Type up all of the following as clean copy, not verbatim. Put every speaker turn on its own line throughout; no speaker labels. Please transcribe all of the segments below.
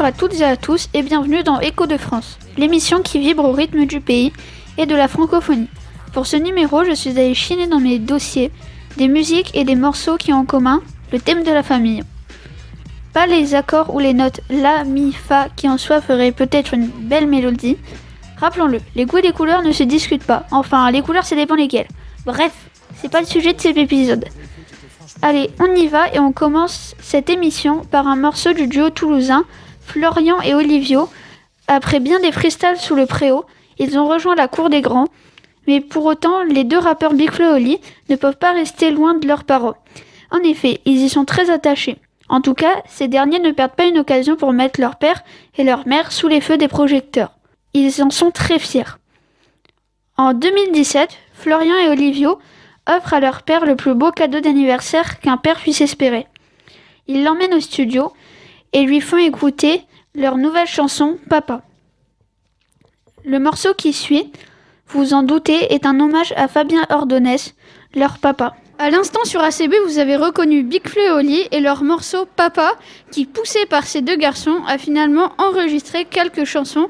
à toutes et à tous et bienvenue dans Écho de France, l'émission qui vibre au rythme du pays et de la francophonie. Pour ce numéro, je suis allée chiner dans mes dossiers des musiques et des morceaux qui ont en commun le thème de la famille. Pas les accords ou les notes La, Mi, Fa qui en soi feraient peut-être une belle mélodie. Rappelons-le, les goûts et les couleurs ne se discutent pas. Enfin, les couleurs ça dépend lesquelles. Bref, c'est pas le sujet de cet épisode. Allez, on y va et on commence cette émission par un morceau du duo toulousain Florian et Olivio. Après bien des freestyles sous le préau, ils ont rejoint la cour des grands. Mais pour autant, les deux rappeurs Big Flo et Oli ne peuvent pas rester loin de leurs parents. En effet, ils y sont très attachés. En tout cas, ces derniers ne perdent pas une occasion pour mettre leur père et leur mère sous les feux des projecteurs. Ils en sont très fiers. En 2017, Florian et Olivio offrent à leur père le plus beau cadeau d'anniversaire qu'un père puisse espérer. Ils l'emmènent au studio et lui font écouter leur nouvelle chanson « Papa ». Le morceau qui suit, vous vous en doutez, est un hommage à Fabien Ordonez, leur papa. À l'instant sur ACB, vous avez reconnu Big Flo et Oli et leur morceau « Papa » qui, poussé par ces deux garçons, a finalement enregistré quelques chansons.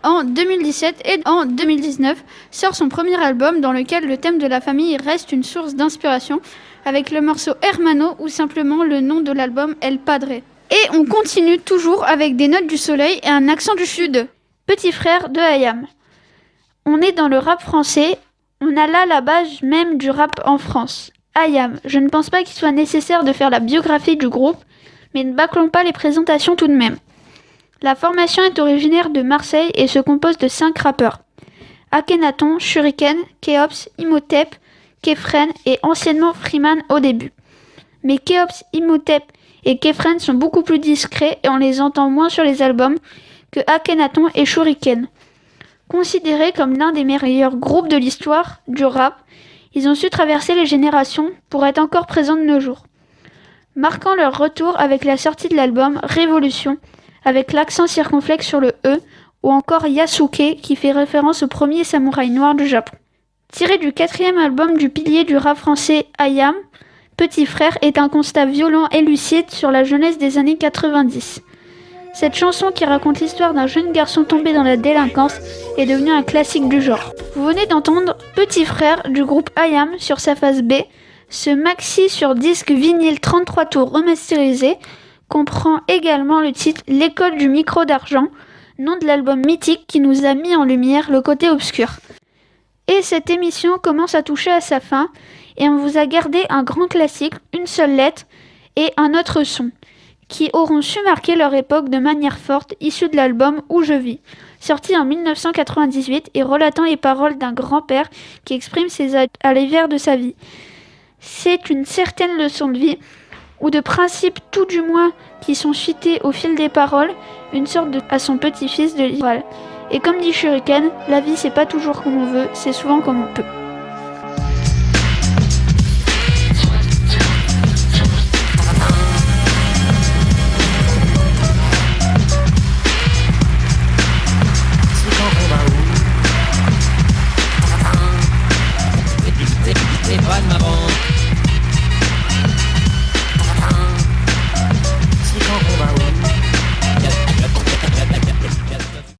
En 2017 et en 2019, sort son premier album dans lequel le thème de la famille reste une source d'inspiration, avec le morceau Hermano ou simplement le nom de l'album El Padre. Et on continue toujours avec des notes du soleil et un accent du sud. Petit frère de IAM. On est dans le rap français, on a là la base même du rap en France. IAM, je ne pense pas qu'il soit nécessaire de faire la biographie du groupe, mais ne bâclons pas les présentations tout de même. La formation est originaire de Marseille et se compose de 5 rappeurs. Akhenaton, Shuriken, Keops, Imhotep, Kefren et anciennement Freeman au début. Mais Keops, Imhotep et Kefren sont beaucoup plus discrets et on les entend moins sur les albums que Akhenaton et Shuriken. Considérés comme l'un des meilleurs groupes de l'histoire du rap, ils ont su traverser les générations pour être encore présents de nos jours. Marquant leur retour avec la sortie de l'album Révolution, avec l'accent circonflexe sur le E, ou encore Yasuke qui fait référence au premier samouraï noir du Japon. Tiré du 4e album du pilier du rap français IAM, Petit Frère est un constat violent et lucide sur la jeunesse des années 90. Cette chanson qui raconte l'histoire d'un jeune garçon tombé dans la délinquance est devenue un classique du genre. Vous venez d'entendre Petit Frère du groupe IAM sur sa phase B. Ce maxi sur disque vinyle 33 tours remasterisé comprend également le titre L'école du micro d'argent, nom de l'album mythique qui nous a mis en lumière le côté obscur. Et cette émission commence à toucher à sa fin et on vous a gardé un grand classique, une seule lettre et un autre son, qui auront su marquer leur époque de manière forte, issu de l'album Où je vis, sorti en 1998 et relatant les paroles d'un grand-père qui exprime ses à l'hiver de sa vie. C'est une certaine leçon de vie, ou de principes tout du moins qui sont cités au fil des paroles, une sorte de à son petit-fils de l'Israël. Et comme dit Shuriken, la vie c'est pas toujours comme on veut, c'est souvent comme on peut.